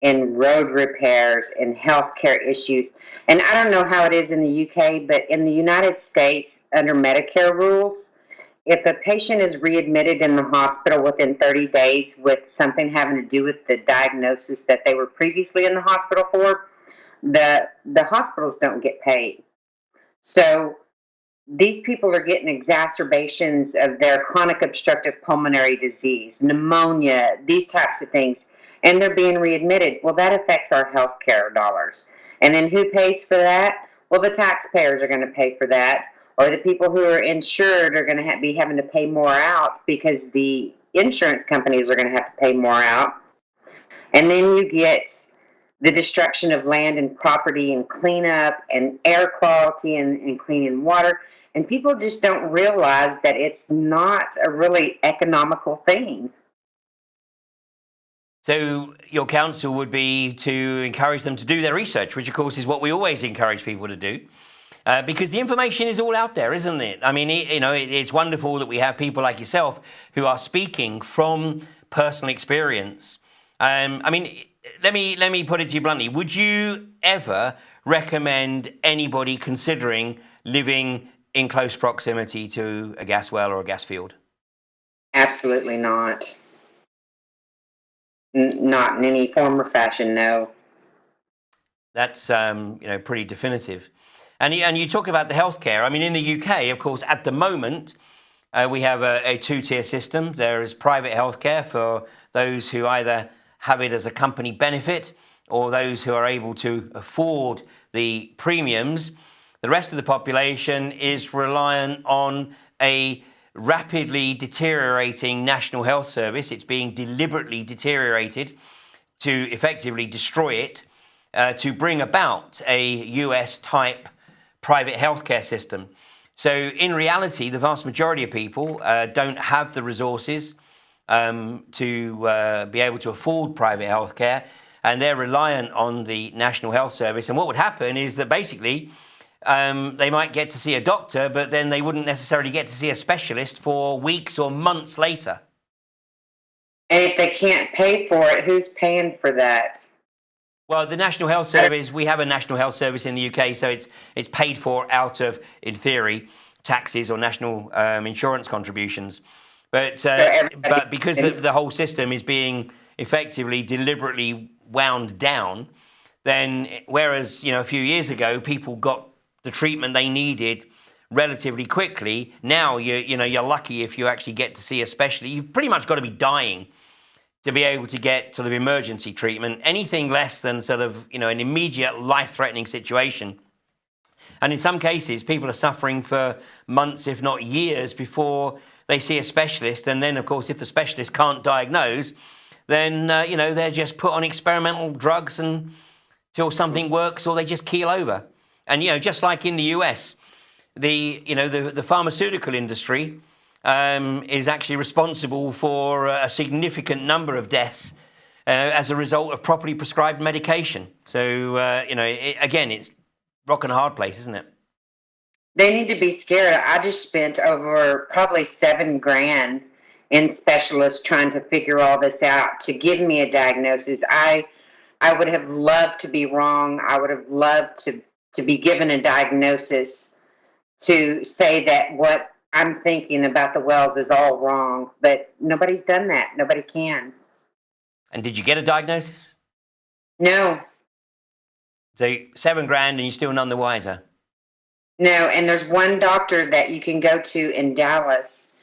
in road repairs and healthcare issues, and I don't know how it is in the UK, but in the United States, under Medicare rules, if a patient is readmitted in the hospital within 30 days with something having to do with the diagnosis that they were previously in the hospital for, the hospitals don't get paid. So these people are getting exacerbations of their chronic obstructive pulmonary disease, pneumonia, these types of things, and they're being readmitted. Well, that affects our health care dollars. And then who pays for that? Well, the taxpayers are going to pay for that, or the people who are insured are going to be having to pay more out because the insurance companies are going to have to pay more out. And then you get the destruction of land and property and cleanup and air quality and cleaning water. And people just don't realize that it's not a really economical thing. So your counsel would be to encourage them to do their research, which of course is what we always encourage people to do, because the information is all out there, isn't it? I mean, it's wonderful that we have people like yourself who are speaking from personal experience. I mean, let me put it to you bluntly. Would you ever recommend anybody considering living in close proximity to a gas well or a gas field? Absolutely not. Not in any form or fashion, no. That's pretty definitive. And you talk about the healthcare. I mean, in the UK, of course, at the moment, we have a two-tier system. There is private healthcare for those who either have it as a company benefit or those who are able to afford the premiums. The rest of the population is reliant on a rapidly deteriorating National Health Service. It's being deliberately deteriorated to effectively destroy it, to bring about a US-type private healthcare system. So in reality, the vast majority of people don't have the resources to be able to afford private healthcare, and they're reliant on the National Health Service. And what would happen is that basically they might get to see a doctor, but then they wouldn't necessarily get to see a specialist for weeks or months later. And if they can't pay for it, who's paying for that? Well, the National Health Service, we have a National Health Service in the UK, so it's paid for out of, in theory, taxes or national insurance contributions. But because the whole system is being effectively deliberately wound down, then whereas a few years ago people got the treatment they needed relatively quickly, now you're lucky if you actually get to see a specialist. You've pretty much got to be dying to be able to get sort of emergency treatment. Anything less than sort of an immediate life-threatening situation. And in some cases, people are suffering for months, if not years, before they see a specialist. And then, of course, if the specialist can't diagnose, then they're just put on experimental drugs until something works, or they just keel over. And just like in the US, the pharmaceutical industry is actually responsible for a significant number of deaths as a result of properly prescribed medication. So again, it's rock and a hard place, isn't it? They need to be scared. I just spent over probably $7,000 in specialists trying to figure all this out to give me a diagnosis. I would have loved to be wrong. I would have loved to be given a diagnosis to say that what I'm thinking about the wells is all wrong, but nobody's done that. Nobody can. And did you get a diagnosis? No. So $7,000 and you're still none the wiser? No, and there's one doctor that you can go to in Dallas,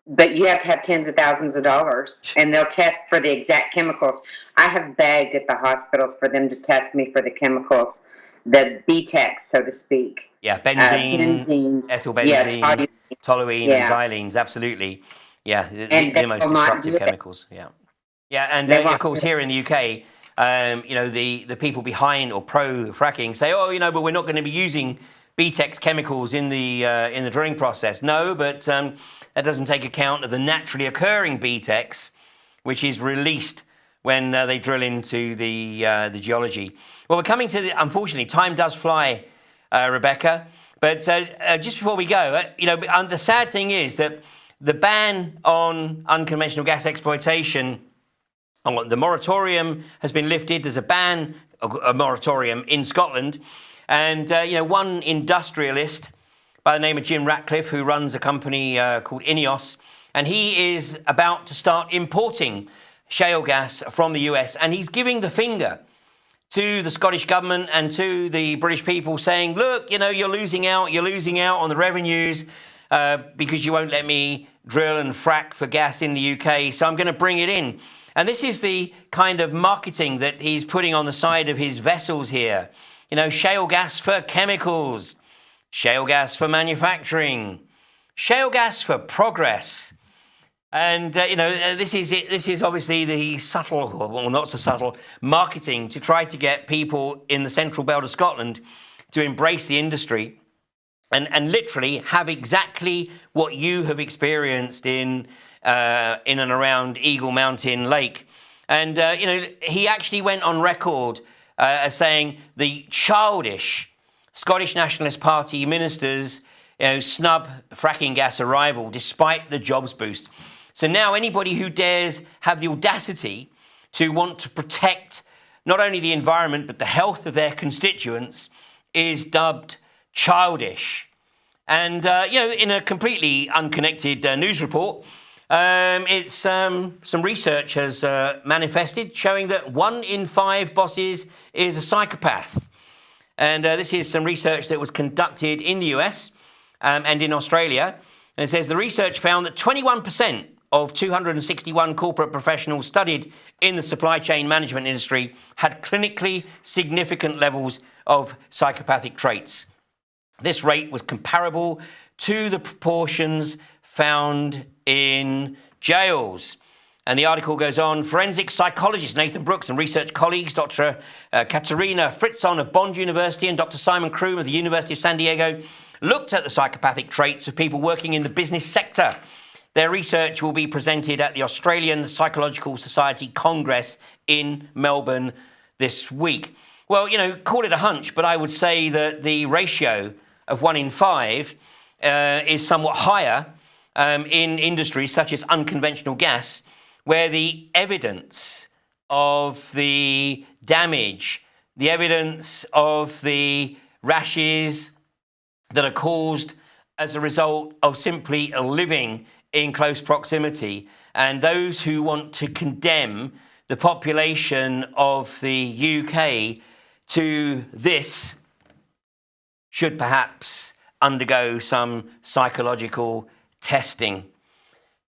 but you have to have tens of thousands of dollars, and they'll test for the exact chemicals. I have begged at the hospitals for them to test me for the chemicals, the BTEX, so to speak. Yeah, benzene, ethylbenzene, toluene, and xylenes, absolutely. Yeah, the most destructive chemicals. Yeah, yeah, and of course here in the UK, the people behind or pro fracking say, but we're not going to be using BTEX chemicals in the drilling process. No, but that doesn't take account of the naturally occurring BTEX, which is released when they drill into the geology. Well, we're coming to unfortunately, time does fly, Rebecca. But just before we go, the sad thing is that the ban on unconventional gas exploitation, the moratorium has been lifted. There's a moratorium in Scotland. And, one industrialist by the name of Jim Ratcliffe, who runs a company called Ineos, and he is about to start importing shale gas from the US, and he's giving the finger to the Scottish government and to the British people, saying, look, you know, you're losing out on the revenues because you won't let me drill and frack for gas in the UK, so I'm going to bring it in. And this is the kind of marketing that he's putting on the side of his vessels here. You know, shale gas for chemicals, shale gas for manufacturing, shale gas for progress. And, you know, this is obviously the subtle, or not so subtle, marketing to try to get people in the central belt of Scotland to embrace the industry and literally have exactly what you have experienced in and around Eagle Mountain Lake. And, you know, he actually went on record as saying the childish Scottish Nationalist Party ministers, you know, snub fracking gas arrival despite the jobs boost. So now anybody who dares have the audacity to want to protect not only the environment but the health of their constituents is dubbed childish. And, you know, in a completely unconnected news report, it's some research has manifested showing that 1 in 5 bosses is a psychopath. And this is some research that was conducted in the US and in Australia. And it says the research found that 21% of 261 corporate professionals studied in the supply chain management industry had clinically significant levels of psychopathic traits. This rate was comparable to the proportions found in jails. And the article goes on, forensic psychologist Nathan Brooks and research colleagues, Dr. Katarina Fritzon of Bond University and Dr. Simon Kroom of the University of San Diego looked at the psychopathic traits of people working in the business sector. Their research will be presented at the Australian Psychological Society Congress in Melbourne this week. Well, you know, call it a hunch, but I would say that the ratio of 1 in 5 is somewhat higher in industries such as unconventional gas, where the evidence of the damage, the evidence of the rashes that are caused as a result of simply living in close proximity, and those who want to condemn the population of the UK to this should perhaps undergo some psychological testing.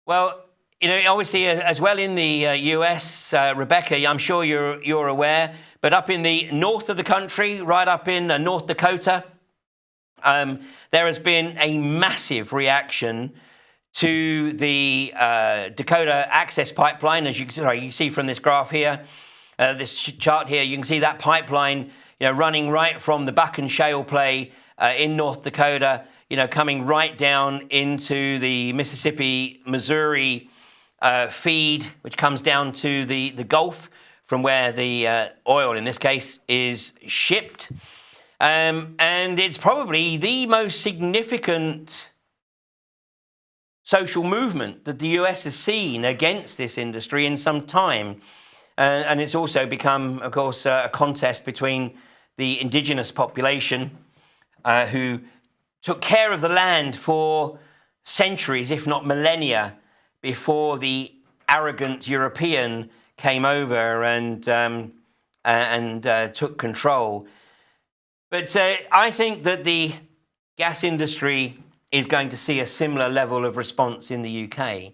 Well, you know, obviously as well in the US, Rebecca, I'm sure you're aware, but up in the north of the country, right up in North Dakota, there has been a massive reaction to the Dakota Access Pipeline. As you can see from this graph here, this chart here, you can see that pipeline, you know, running right from the Bakken Shale play in North Dakota, you know, coming right down into the Mississippi, Missouri feed, which comes down to the Gulf from where the oil, in this case, is shipped. And it's probably the most significant social movement that the US has seen against this industry in some time. And it's also become, of course, a contest between the indigenous population who took care of the land for centuries, if not millennia, before the arrogant European came over and took control. But I think that the gas industry is going to see a similar level of response in the UK.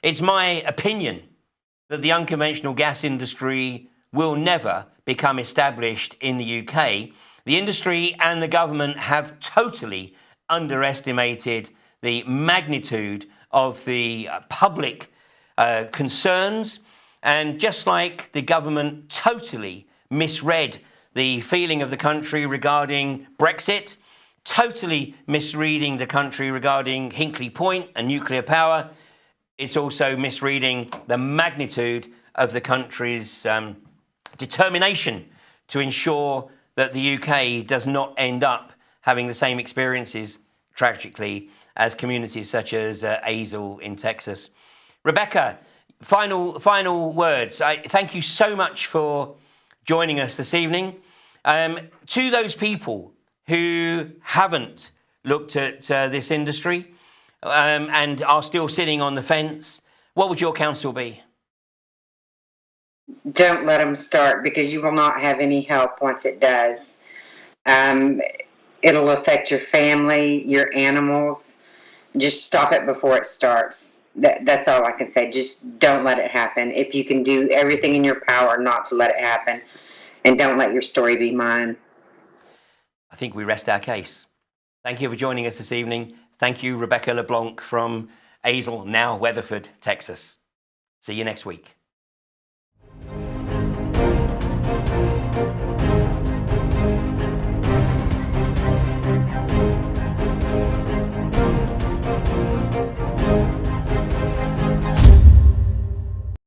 It's my opinion that the unconventional gas industry will never become established in the UK. The industry and the government have totally underestimated the magnitude of the public concerns, and just like the government totally misread the feeling of the country regarding Brexit, totally misreading the country regarding Hinkley Point and nuclear power, it's also misreading the magnitude of the country's determination to ensure that the UK does not end up having the same experiences, tragically, as communities such as Azle in Texas. Rebecca, final words. Thank you so much for joining us this evening. To those people who haven't looked at this industry and are still sitting on the fence, what would your counsel be? Don't let them start, because you will not have any help once it does. It'll affect your family, your animals. Just stop it before it starts. That's all I can say. Just don't let it happen. If you can do everything in your power not to let it happen, and don't let your story be mine. I think we rest our case. Thank you for joining us this evening. Thank you, Rebecca LaBlanc from Azle, now Weatherford, Texas. See you next week.